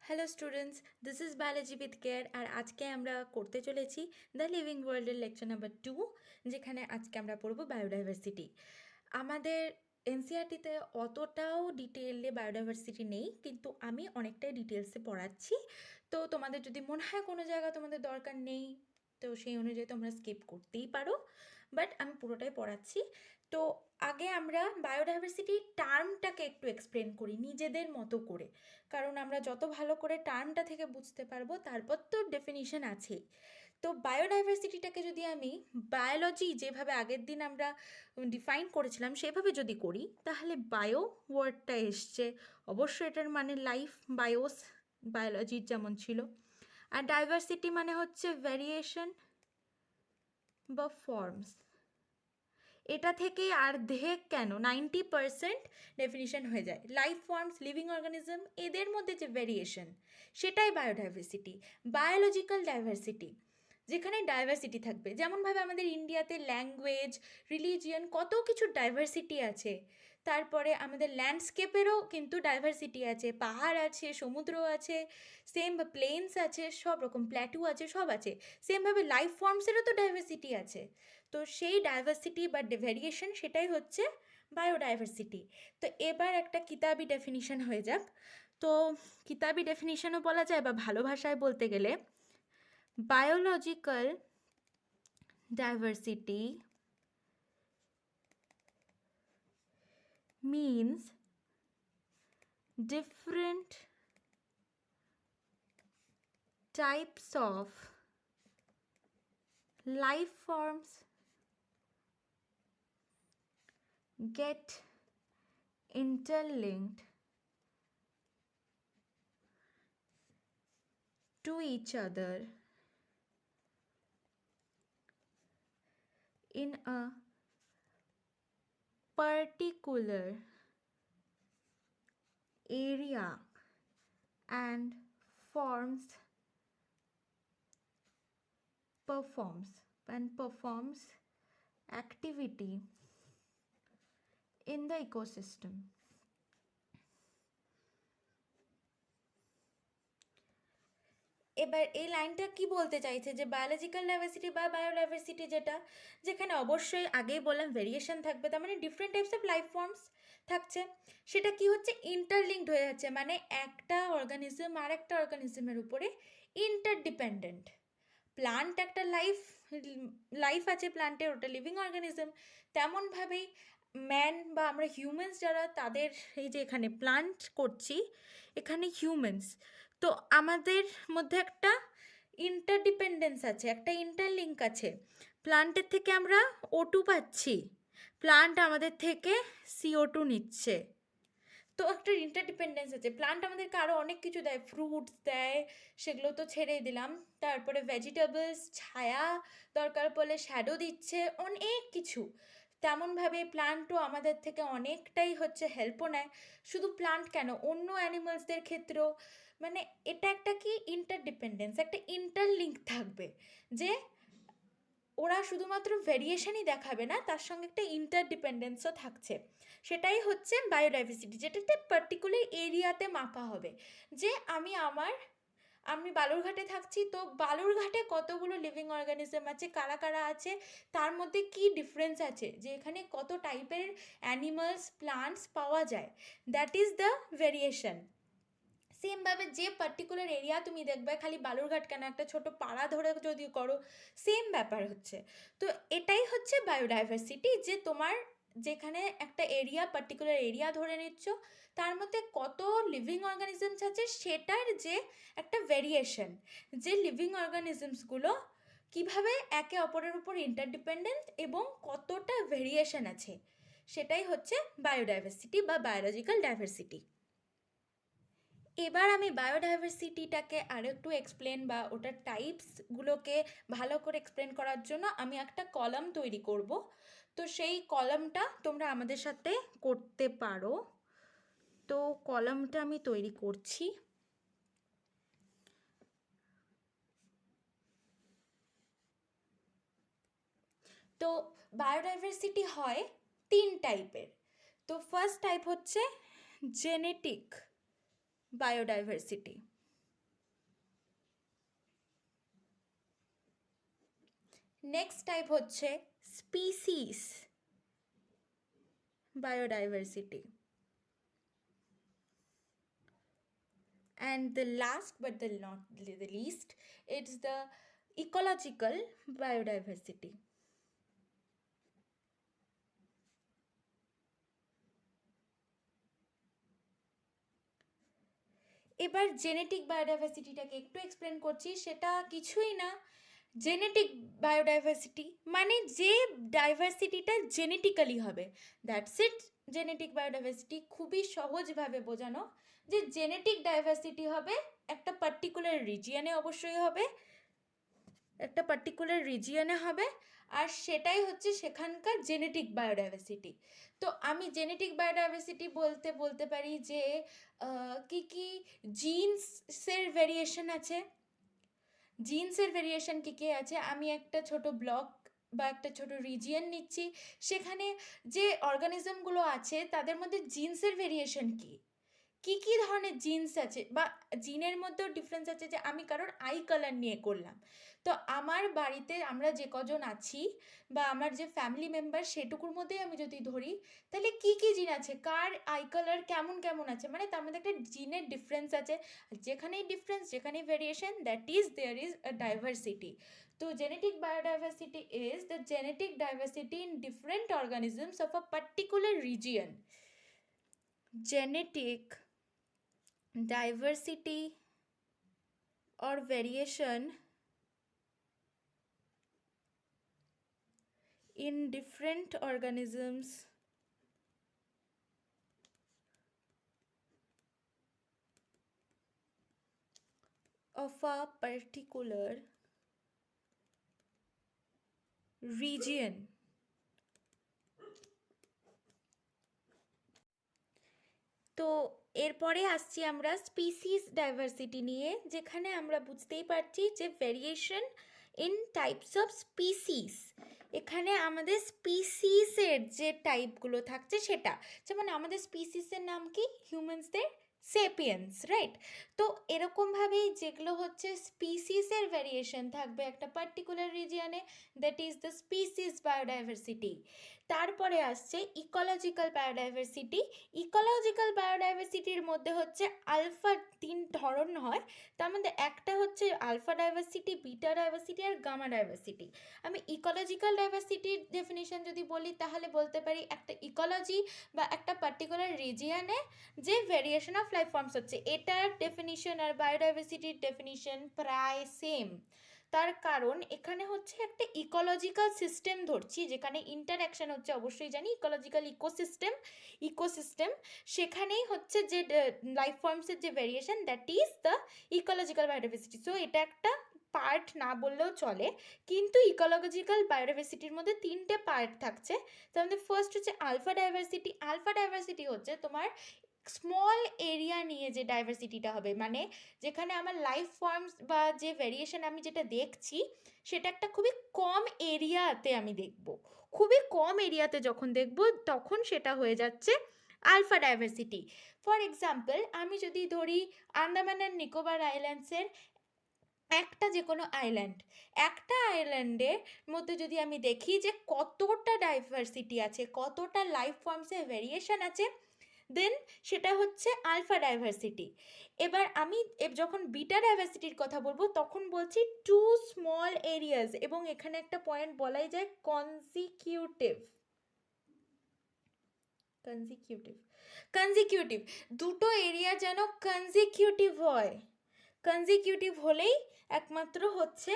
Hello students, this is biology with care. আর আজকে আমরা করতে চলেছি দ্য লিভিং ওয়ার্ল্ডের লেকচার নাম্বার 2, যেখানে আজকে আমরা পড়ব বায়োডাইভার্সিটি। আমাদের এনসিইআরটিতে অতটাও ডিটেইলে বায়োডাইভার্সিটি নেই, কিন্তু আমি অনেকটাই ডিটেলসে পড়াচ্ছি। তো তোমাদের যদি মনে হয় কোনো জায়গা তোমাদের দরকার নেই, তো সেই অনুযায়ী তোমরা স্কিপ করতেই পারো, বাট আমি পুরোটাই পড়াচ্ছি। তো আগে আমরা বায়োডাইভার্সিটি টার্মটাকে একটু এক্সপ্লেন করি নিজেদের মতো করে, কারণ আমরা যত ভালো করে টার্মটা থেকে বুঝতে পারবো তারপর তো ডেফিনিশন আছেই। তো বায়োডাইভার্সিটিটাকে যদি আমি বায়োলজি যেভাবে আগের দিন আমরা ডিফাইন করেছিলাম সেভাবে যদি করি, তাহলে বায়ো ওয়ার্ডটা এসছে, অবশ্যই এটার মানে লাইফ, বায়োস বায়োলজির যেমন ছিল। আর ডাইভার্সিটি মানে হচ্ছে ভ্যারিয়েশন বা ফর্মস। এটা থেকেই অর্ধেক কেন 90% ডেফিনিশন হয়ে যায়। লাইফ ফর্মস, লিভিং অর্গানিজম, এদের মধ্যে যে ভেরিয়েশন, সেটাই বায়োডাইভার্সিটি। বায়োলজিক্যাল ডাইভার্সিটি, যেখানে ডাইভার্সিটি থাকবে, যেমনভাবে আমাদের ইন্ডিয়াতে ল্যাঙ্গুয়েজ, রিলিজিয়ন, কত কিছু ডাইভার্সিটি আছে। তারপরে আমাদের ল্যান্ডস্কেপেরও কিন্তু ডাইভার্সিটি আছে, পাহাড় আছে, সমুদ্র আছে, সেম প্লেনস আছে, সব রকম প্ল্যাটু আছে, সব আছে। সেমভাবে লাইফ ফর্মসেরও তো ডাইভার্সিটি আছে। তো সেই ডাইভার্সিটি বা ভেরিয়েশন, সেটাই হচ্ছে বায়োডাইভার্সিটি। তো এবার একটা কিতাবি ডেফিনিশন হয়ে যাক। তো কিতাবি ডেফিনিশনও বলা যায়, বা ভালো ভাষায় বলতে গেলে biological diversity means different types of life forms get interlinked to each other in a particular area and performs activity in the ecosystem. এবার এই লাইনটা কি বলতে চাইছে, যে বায়োলজিক্যাল ডাইভার্সিটি বা বায়োডাইভার্সিটি যেটা, যেখানে অবশ্যই আগেই বললাম ভেরিয়েশন থাকবে, তার মানে different types of life forms থাকছে। সেটা কি হচ্ছে, ইন্টারলিঙ্কড হয়ে যাচ্ছে, মানে একটা অর্গানিজম আর একটা অর্গানিজমের উপরে ইন্টারডিপেন্ডেন্ট। প্লান্ট একটা লাইফ আছে প্লান্টের, ওটা লিভিং অর্গানিজম। তেমনভাবেই ম্যান বা আমরা হিউম্যানস যারা, তাদের এই যে এখানে প্লান্ট করছি, এখানে হিউম্যানস, তো আমাদের মধ্যে একটা ইন্টারডিপেন্ডেন্স আছে, একটা ইন্টারলিঙ্ক আছে। প্লান্টের থেকে আমরা O2 পাচ্ছি, প্লান্ট আমাদের থেকে CO2 নিচ্ছে। তো একটা ইন্টারডিপেন্ডেন্স আছে। প্লান্ট আমাদেরকে আরও অনেক কিছু দেয়, ফ্রুটস দেয়, সেগুলো তো ছেড়েই দিলাম। তারপরে ভেজিটেবলস, ছায়া, দরকার পড়লে শ্যাডো দিচ্ছে, অনেক কিছু। তেমনভাবে প্লান্টও আমাদের থেকে অনেকটাই হচ্ছে হেল্পও নেয়। শুধু প্লান্ট কেন, অন্য অ্যানিমালসদের ক্ষেত্রেও, মানে এটা একটা কি ইন্টারডিপেন্ডেন্স, একটা ইন্টারলিঙ্ক থাকবে, যে ওরা শুধুমাত্র ভেরিয়েশনই দেখাবে না, তার সঙ্গে একটা ইন্টারডিপেন্ডেন্সও থাকছে। সেটাই হচ্ছে বায়োডাইভার্সিটি, যেটা একটা পার্টিকুলার এরিয়াতে মাপা হবে। যে আমি বালুরঘাটে থাকছি, তো বালুরঘাটে কতগুলো লিভিং অর্গানিজম আছে, কারা কারা আছে, তার মধ্যে কি ডিফারেন্স আছে, যে এখানে কত টাইপের অ্যানিমালস, প্লান্টস পাওয়া যায়, দ্যাট ইজ দ্য ভেরিয়েশন। সেমভাবে যে পার্টিকুলার এরিয়া তুমি দেখবে, খালি বালুরঘাট কেন, একটা ছোট পাড়া ধরে যদি করো, সেম ব্যাপার হচ্ছে। তো এটাই হচ্ছে বায়োডাইভার্সিটি, যে তোমার যেখানে একটা এরিয়া, পার্টিকুলার এরিয়া ধরে নিচ্ছ, তার মধ্যে কত লিভিং অর্গানিজমস আছে, সেটার যে একটা ভেরিয়েশন, যে লিভিং অর্গানিজমসগুলো কিভাবে একে অপরের উপর ইন্টারডিপেন্ডেন্ট এবং কতটা ভেরিয়েশন আছে, সেটাই হচ্ছে বায়োডাইভার্সিটি বা বায়োলজিক্যাল ডাইভার্সিটি। এবার আমি বায়োডাইভার্সিটিটাকে আরও একটু এক্সপ্লেন, বা ওটার টাইপসগুলোকে ভালো করে এক্সপ্লেন করার জন্য আমি একটা কলাম তৈরি করব। তো সেই কলামটা তোমরা আমাদের সাথে করতে পারো। তো কলামটা আমি তৈরি করছি। তো বায়োডাইভার্সিটি হয় 3 টাইপের। তো ফার্স্ট টাইপ হচ্ছে জেনেটিক বায়োডাইভার্সিটি। নেক্সট টাইপ হচ্ছে species biodiversity, and the last but the not the least, it's the ecological biodiversity. এবার জেনেটিক বায়োডাইভার্সিটিটাকে একটু এক্সপ্লেন করছি। সেটা কিছুই না, জেনেটিক বায়োডাইভার্সিটি মানে যে ডাইভার্সিটিটা জেনেটিক্যালি হবে, দ্যাটস ইট। জেনেটিক বায়োডাইভার্সিটি খুবই সহজভাবে বোঝানো, যে জেনেটিক ডাইভার্সিটি হবে একটা পার্টিকুলার রিজিয়নে, অবশ্যই হবে একটা পার্টিকুলার রিজিয়নে হবে, আর সেটাই হচ্ছে সেখানকার জেনেটিক বায়োডাইভার্সিটি। তো আমি জেনেটিক বায়োডাইভার্সিটি বলতে পারি যে কি কি জিন্সের ভেরিয়েশন আছে, জিন্সের ভেরিয়েশন কী কী আছে, আমি একটা ছোট ব্লক বা একটা ছোট রিজিয়ন নিচ্ছি, সেখানে যে অর্গানিজমগুলো আছে তাদের মধ্যে জিন্সের ভেরিয়েশন কী কী কী ধরনের জিন্স আছে, বা জিনের মধ্যেও ডিফারেন্স আছে, যে আমি কারোর আই কালার নিয়ে করলাম। তো আমার বাড়িতে আমরা যে কজন আছি বা আমার যে ফ্যামিলি মেম্বার সেটুকুর মধ্যেই আমি যদি ধরি, তাহলে কী কী জিন আছে, কার আই কালার কেমন কেমন আছে, মানে তার মধ্যে একটা জিনের ডিফারেন্স আছে। যেখানেই ডিফারেন্স, যেখানেই variation, that is there is a diversity. তো genetic biodiversity is the genetic diversity in different organisms of a particular region. Genetic diversity or variation in different organisms of a particular region. তো এরপরে আসছি আমরা species diversity নিয়ে, যেখানে আমরা বুঝতেই পারছি যে variation in types of species. এখানে আমাদের স্পিসিসের যে টাইপগুলো থাকছে সেটা, যেমন আমাদের স্পিসিসের নাম কি, হিউম্যানসদের সেপিয়েন্স, রাইট? তো এরকমভাবেই যেগুলো হচ্ছে স্পিসিসের ভেরিয়েশন থাকবে একটা পার্টিকুলার রিজিয়নে, that is the species biodiversity. তারপরে আসছে ইকোলজিক্যাল বায়োডাইভার্সিটি। ইকোলজিক্যাল বায়োডাইভার্সিটির মধ্যে হচ্ছে আলফা 3 ধরন হয়, তার মধ্যে একটা হচ্ছে আলফা ডাইভার্সিটি, বিটা ডাইভার্সিটি আর গামা ডাইভার্সিটি। আমি ইকোলজিক্যাল ডাইভার্সিটির ডেফিনিশন যদি বলি, তাহলে বলতে পারি একটা ইকোলজি বা একটা পার্টিকুলার রিজিয়নে যে ভেরিয়েশন অফ লাইফ ফর্মস হচ্ছে, এটার ডেফিনিশন আর বায়োডাইভার্সিটির ডেফিনিশন প্রায় সেম। তার কারণ এখানে হচ্ছে একটা ইকোলজিক্যাল সিস্টেম ধরছি, যেখানে ইন্টারঅ্যাকশন হচ্ছে, অবশ্যই জানি ইকোলজিক্যাল ইকোসিস্টেম, সেখানেই হচ্ছে যে লাইফ ফর্মসের যে variation, that is the ecological biodiversity. So এটা একটা পার্ট না বললেও চলে, কিন্তু ইকোলজিক্যাল বায়োডাইভার্সিটির মধ্যে 3টে পার্ট থাকছে। তার মধ্যে ফার্স্ট হচ্ছে আলফা ডাইভার্সিটি। আলফা ডাইভার্সিটি হচ্ছে তোমার স্মল এরিয়া নিয়ে যে ডাইভার্সিটিটা হবে, মানে যেখানে আমার লাইফ ফর্মস বা যে ভেরিয়েশন আমি যেটা দেখছি, সেটা একটা খুবই কম এরিয়াতে আমি দেখব। খুবই কম এরিয়াতে যখন দেখব, তখন সেটা হয়ে যাচ্ছে আলফা ডাইভার্সিটি। ফর এক্সাম্পল, আমি যদি ধরি আন্দামান অ্যান্ড নিকোবর আইল্যান্ডসের একটা যে কোনো আইল্যান্ড, একটা আইল্যান্ডের মধ্যে যদি আমি দেখি যে কতটা ডাইভার্সিটি আছে, কতটা লাইফ ফর্মসের ভেরিয়েশন আছে, দেন সেটা হচ্ছে আলফা ডাইভার্সিটি। এবার আমি যখন বিটা ডাইভার্সিটির কথা বলবো, তখন বলছি টু স্মল এরিয়াজ, এবং এখানে একটা পয়েন্ট বলাই যায় কনজিকিউটিভ। দুটো এরিয়া যেন কনজিকিউটিভ হয়, কনজিকিউটিভ হলেই একমাত্র হচ্ছে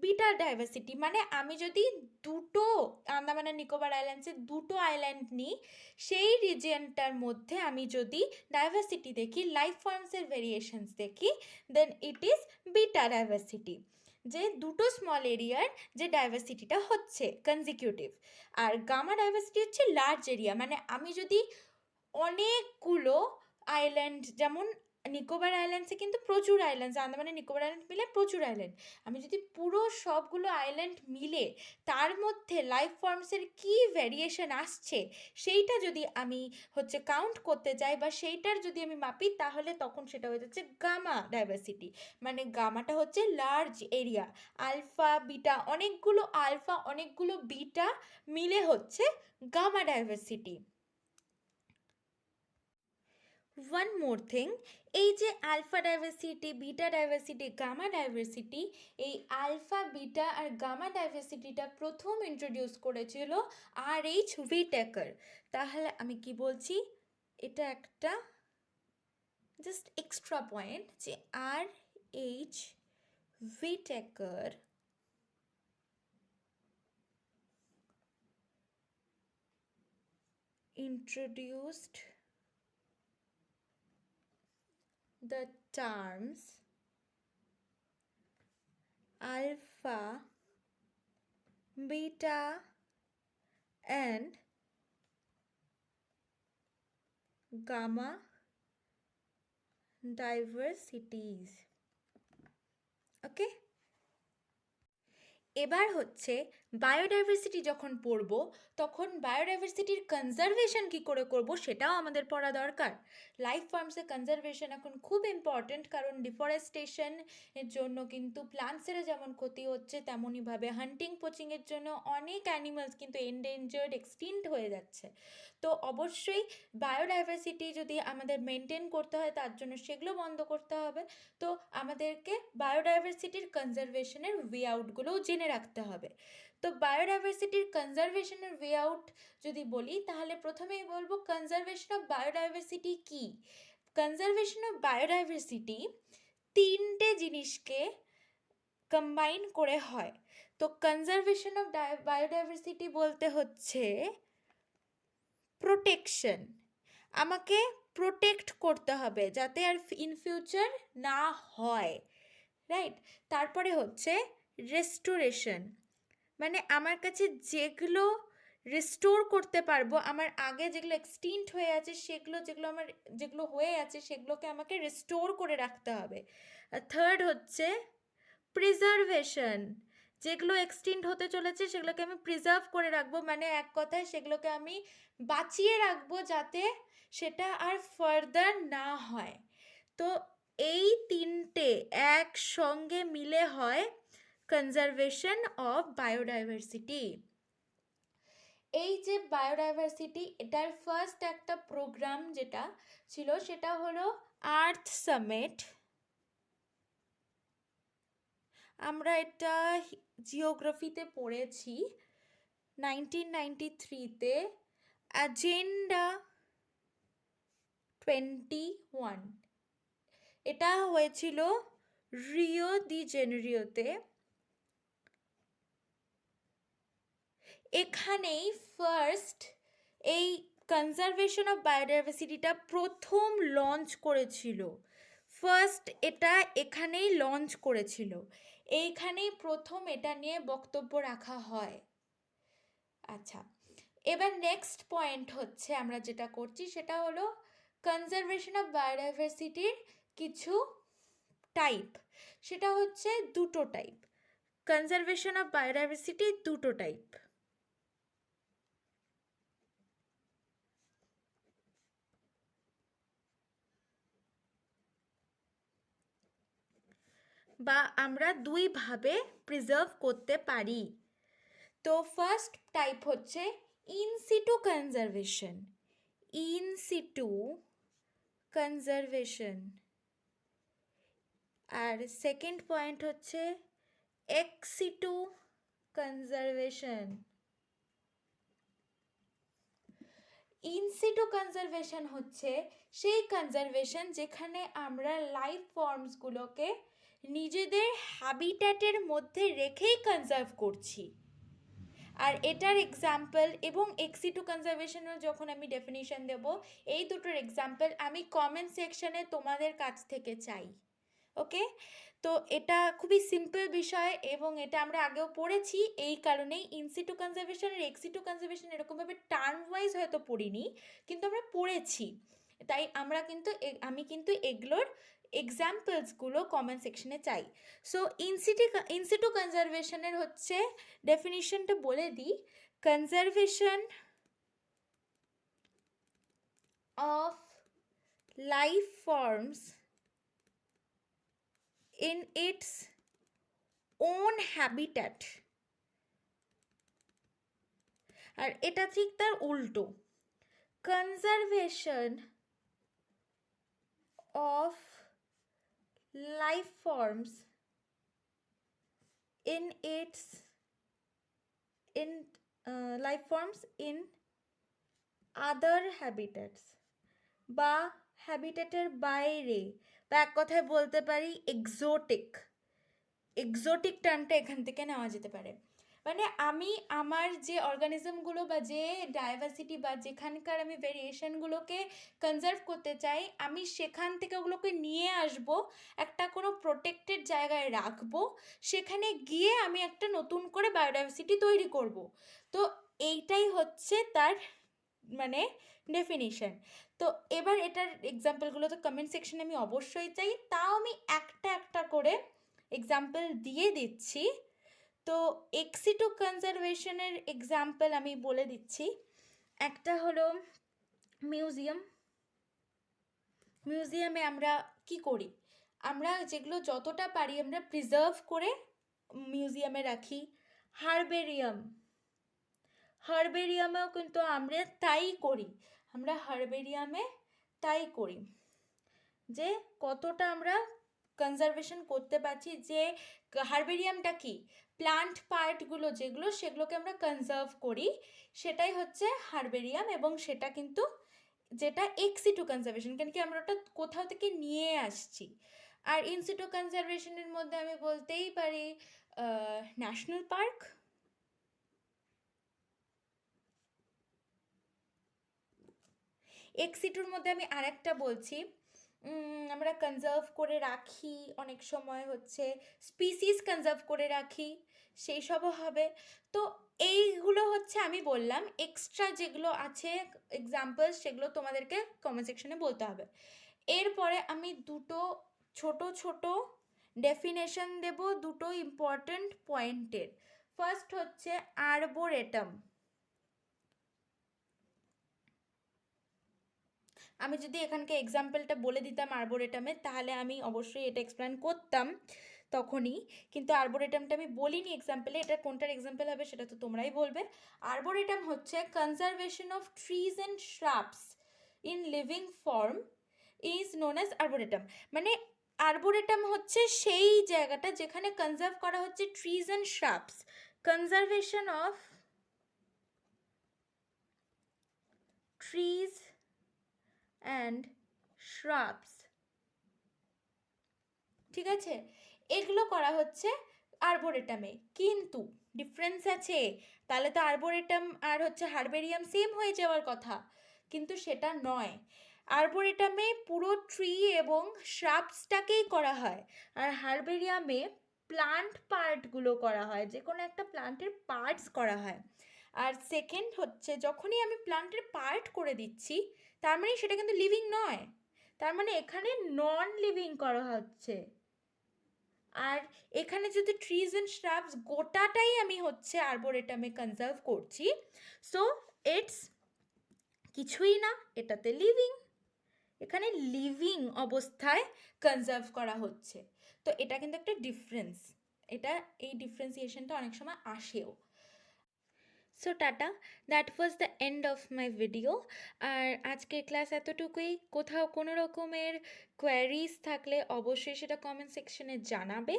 বিটা ডাইভার্সিটি। মানে আমি যদি দুটো আন্দামান আর নিকোবর আইল্যান্ডসের দুটো আইল্যান্ড নিই, সেই রিজিয়নটার মধ্যে আমি যদি ডাইভার্সিটি দেখি, লাইফ ফর্মসের ভেরিয়েশনস দেখি, দেন ইট ইজ বিটা ডাইভার্সিটি, যে দুটো স্মল এরিয়ার যে ডাইভার্সিটিটা হচ্ছে কনজিকিউটিভ। আর গামা ডাইভার্সিটি হচ্ছে লার্জ এরিয়া, মানে আমি যদি অনেকগুলো আইল্যান্ড, যেমন নিকোবর আইল্যান্ডসে কিন্তু প্রচুর আইল্যান্ডস, আন্দামানে নিকোবর আইল্যান্ড মিলে প্রচুর আইল্যান্ড। আমি যদি পুরো সবগুলো আইল্যান্ড মিলে তার মধ্যে লাইফ ফর্মসের কী ভ্যারিয়েশন আসছে সেইটা যদি আমি হচ্ছে কাউন্ট করতে চাই বা সেইটার যদি আমি মাপি, তাহলে তখন সেটা হয়ে যাচ্ছে গামা ডাইভার্সিটি। মানে গামাটা হচ্ছে লার্জ এরিয়া, আলফা বিটা, অনেকগুলো আলফা অনেকগুলো বিটা মিলে হচ্ছে gamma diversity. One more thing, এই যে alpha diversity, beta diversity, gamma diversity, এই আলফা বিটা আর গামা ডাইভার্সিটিটা প্রথম ইন্ট্রোডিউস করেছিল আর.এইচ. হুইটেকার। তাহলে আমি কি বলছি, এটা একটা জাস্ট এক্সট্রা পয়েন্ট যে R H. Whittaker introduced the terms alpha, beta and gamma diversities. Okay? এবার হচ্ছে বায়োডাইভার্সিটি যখন পড়ব, তখন বায়োডাইভার্সিটির কনজারভেশন কী করে করব সেটাও আমাদের পড়া দরকার। লাইফ ফর্মসের কনজারভেশন এখন খুব ইম্পর্ট্যান্ট, কারণ ডিফরেস্টেশন এর জন্য কিন্তু প্লান্টসেরও যেমন ক্ষতি হচ্ছে, তেমনইভাবে হান্টিং পোচিংয়ের জন্য অনেক অ্যানিমালস কিন্তু এন্ডেঞ্জার্ড, এক্সটিন্ট হয়ে যাচ্ছে। তো অবশ্যই বায়োডাইভার্সিটি যদি আমাদের মেনটেন করতে হয়, তার জন্য সেগুলো বন্ধ করতে হবে। তো আমাদেরকে বায়োডাইভার্সিটির কনজারভেশনের ওয়ে আউটগুলোও জেনে রাখতে হবে। তো বায়োডাইভার্সিটির কনজারভেশনের ওয়ে আউট যদি বলি, তাহলে প্রথমেই বলবো কনজারভেশন অফ বায়োডাইভার্সিটি কী। কনজারভেশন অফ বায়োডাইভার্সিটি তিনটে জিনিসকে কম্বাইন করে হয়। তো কনজারভেশন অফ বায়োডাইভার্সিটি বলতে হচ্ছে প্রোটেকশন, আমাকে প্রোটেক্ট করতে হবে যাতে আর ইন ফিউচার না হয়, রাইট। তারপরে হচ্ছে রেস্টোরেশন, মানে আমার কাছে যেগুলো রিস্টোর করতে পারবো, আমার আগে যেগুলো এক্সটিন্ট হয়ে আছে সেগুলো, যেগুলো হয়ে আছে সেগুলোকে আমাকে রিস্টোর করে রাখতে হবে। আর থার্ড হচ্ছে প্রিজার্ভেশন, যেগুলো এক্সটিন্ট হতে চলেছে সেগুলোকে আমি প্রিজার্ভ করে রাখবো, মানে এক কথায় সেগুলোকে আমি বাঁচিয়ে রাখবো যাতে সেটা আর ফার্দার না হয়। তো এই তিনটে একসঙ্গে মিলে হয় কনজারভেশন অফ বায়োডাইভার্সিটি। এই যে বায়োডাইভার্সিটি, এটার ফার্স্ট একটা প্রোগ্রাম যেটা ছিল সেটা হলো আর্থ সামিট। আমরা এটা জিওগ্রাফিতে পড়েছি 1993-তে, অ্যাজেন্ডা 21। এটা হয়েছিল রিও দি জেনেরিওতে। এখানেই ফার্স্ট এই কনজারভেশন অফ বায়োডাইভার্সিটিটা প্রথম লঞ্চ করেছিল। ফার্স্ট এটা এখানেই লঞ্চ করেছিল, এইখানেই প্রথম এটা নিয়ে বক্তব্য রাখা হয়। আচ্ছা, এবার নেক্সট পয়েন্ট হচ্ছে আমরা যেটা করছি সেটা হলো কনজারভেশন অফ বায়োডাইভার্সিটির কিছু টাইপ। সেটা হচ্ছে দুটো টাইপ, কনজারভেশন অফ বায়োডাইভার্সিটি দুটো টাইপ। বা আমরা দুইভাবে প্রিজার্ভ করতে পারি। তো ফার্স্ট টাইপ হচ্ছে ইনসিটু কনজারভেশন, ইনসিটু কনজারভেশন। আর সেকেন্ড পয়েন্ট হচ্ছে এক্সিটু কনজারভেশন। ইনসিটু কনজারভেশন হচ্ছে সেই কনজারভেশন যেখানে আমরা লাইফ ফর্মসগুলোকে নিজেদের হ্যাবিট্যাটের মধ্যে রেখেই কনজার্ভ করছি। আর এটার এক্সাম্পল এবং এক্সিটু কনজারভেশনের যখন আমি ডেফিনিশন দেব, এই দুটোর এক্সাম্পল আমি কমেন্ট সেকশনে তোমাদের কাছ থেকে চাই। ওকে, তো এটা খুবই সিম্পল বিষয় এবং এটা আমরা আগেও পড়েছি। এই কারণেই ইনসিটু কনজারভেশন আর এক্সিটু কনজারভেশন এরকমভাবে টার্ম ওয়াইজ হয়তো পড়িনি, কিন্তু আমরা পড়েছি। তাই আমি কিন্তু এগুলোর এক্সাম্পলসগুলো কমেন্ট সেকশনে চাই। সো ইনসিটু কনজারভেশনের হচ্ছে ডেফিনিশনটা বলে দিই। Conservation of life forms in its own habitat, আর এটা ঠিক তার উল্টো। Conservation of life forms in its in life forms in other habitats, বা হ্যাবিটেটের বাইরে, বা এক কথায় বলতে পারি এক্সোটিক টার্মটা এখান থেকে নেওয়া যেতে পারে। মানে আমি আমার যে অর্গানিজমগুলো বা যে ডাইভার্সিটি বা যেখানকার আমি ভেরিয়েশনগুলোকে কনজার্ভ করতে চাই, আমি সেখান থেকে ওগুলোকে নিয়ে আসব, একটা কোনো প্রোটেক্টেড জায়গায় রাখবো, সেখানে গিয়ে আমি একটা নতুন করে বায়োডাইভার্সিটি তৈরি করব। তো এইটাই হচ্ছে তার মানে ডেফিনিশন। তো এবার এটার এক্সাম্পলগুলো তো কমেন্ট সেকশনে আমি অবশ্যই চাই, তাও আমি একটা একটা করে এক্সাম্পল দিয়ে দিচ্ছি। তো এক্সিটু কনজারভেশনের এক্সাম্পল আমি বলে দিচ্ছি। একটা হলো মিউজিয়ামে আমরা কি করি, আমরা যেগুলো যতটা পারি আমরা প্রিজার্ভ করে মিউজিয়ামে রাখি। হার্বেরিয়ামেও কিন্তু আমরা তাই করি, যে কতটা আমরা কনজারভেশন করতে পারছি। যে হার্বেরিয়ামটা কি, প্লান্ট পার্টগুলো যেগুলো সেগুলোকে আমরা কনজার্ভ করি, সেটাই হচ্ছে হার্বেরিয়াম। এবং সেটা কিন্তু যেটা এক্সিটু কনজারভেশন, কেন কি আমরা ওটা কোথাও থেকে নিয়ে আসছি। আর ইনসিটু কনজারভেশনের মধ্যে আমি বলতেই পারি ন্যাশনাল পার্ক। এক্সিটুর মধ্যে আমি আরেকটা বলছি, আমরা কনজার্ভ করে রাখি, অনেক সময় হচ্ছে স্পিসিস কনজার্ভ করে রাখি, সেই সবও হবে। তো এইগুলো হচ্ছে আমি বললাম, এক্সট্রা যেগুলো আছে এক্সাম্পল সেগুলো তোমাদেরকে কমেন্ট সেকশনে বলতে হবে। এরপরে আমি দুটো ছোট ডেফিনেশন দেব দুটো ইম্পর্ট্যান্ট পয়েন্টের। ফার্স্ট হচ্ছে আরবোরেটাম। আমি যদি এখানকে এক্সাম্পলটা বলে দিতাম আরবোরেটামের, তাহলে আমি অবশ্যই এটা এক্সপ্লেন করতাম তখনই, কিন্তু আরবোরেটামটা আমি বলিনি এক্সাম্পলে। এটা কোনটার এক্সাম্পল হবে সেটা তো তোমরাই বলবে। আরবোরেটাম হচ্ছে conservation of trees and shrubs in living form is known as arboretum. মানে আরবোরেটাম হচ্ছে সেই জায়গাটা যেখানে কনজার্ভ করা হচ্ছে trees and shrubs, conservation of trees and shrubs, ঠিক আছে, এগুলো করা হচ্ছে আরবোরেটামে। কিন্তু ডিফারেন্স আছে, তাহলে তো আরবোরেটাম আর হচ্ছে হার্বেরিয়াম সেম হয়ে যাওয়ার কথা, কিন্তু সেটা নয়। আরবোরেটামে পুরো ট্রি এবং শ্রাবসটাকেই করা হয়, আর হার্বেরিয়ামে প্লান্ট পার্টগুলো করা হয়, যে কোনো একটা প্লান্টের পার্টস করা হয়। আর সেকেন্ড হচ্ছে, যখনই আমি প্লান্টের পার্ট করে দিচ্ছি, তার মানে সেটা কিন্তু লিভিং নয়, তার মানে এখানে নন লিভিং করা হচ্ছে। আর এখানে যদি ট্রিজ অ্যান্ড শ্রাবস গোটাটাই আমি হচ্ছে আরবোরেটামে কনজার্ভ করছি, সো ইটস কিছুই না, এটাতে লিভিং, এখানে লিভিং অবস্থায় কনজার্ভ করা হচ্ছে। তো এটা কিন্তু একটা ডিফারেন্স, এই ডিফারেন্সিয়েশনটা অনেক সময় আসেও। So tata, that was the end of my video. আর আজকের ক্লাস এতটুকুই। কোথাও কোনো রকমের কোয়ারিজ থাকলে অবশ্যই সেটা কমেন্ট সেকশনে জানাবে।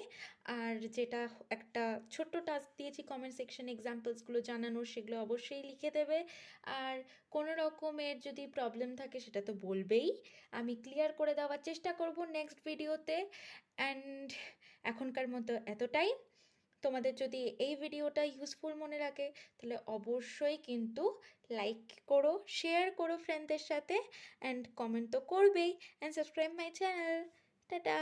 আর যেটা একটা ছোট্ট টাস্ক দিয়েছি কমেন্ট সেকশনে এক্সাম্পলসগুলো জানানোর, সেগুলো অবশ্যই লিখে দেবে। আর কোনো রকমের যদি প্রবলেম থাকে সেটা তো বলবেই, আমি ক্লিয়ার করে দেওয়ার চেষ্টা করব নেক্সট ভিডিওতে। অ্যান্ড এখনকার মতো এতটাই। তোমাদের যদি এই ভিডিওটা ইউজফুল মনে লাগে তাহলে অবশ্যই কিন্তু লাইক করো, শেয়ার করো ফ্রেন্ডদের সাথে, অ্যান্ড কমেন্ট তো করবেই, and subscribe my channel. Tata.